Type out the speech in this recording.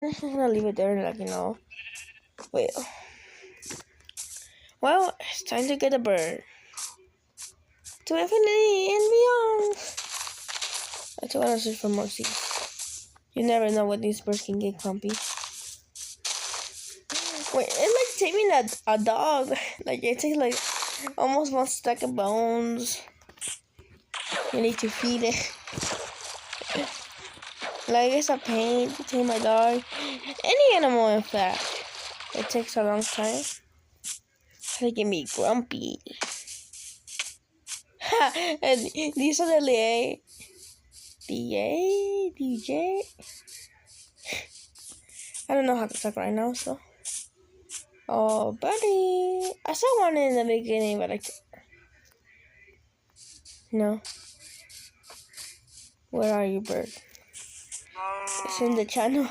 I'm just gonna leave it there, like, Wait. Well, it's time to get a bird. To infinity and beyond. I just wanna search for more seeds. You never know what these birds can get grumpy. Wait, it's like taming a dog. Like, it takes like almost one stack of bones. You need to feed it. Like, it's a pain to tame my dog. Any animal, in fact. It takes a long time. They get me grumpy. And these are the DJ. I don't know how to talk right now, so. Oh, buddy. I saw one in the beginning, but no. Where are you, bird? It's in the channel.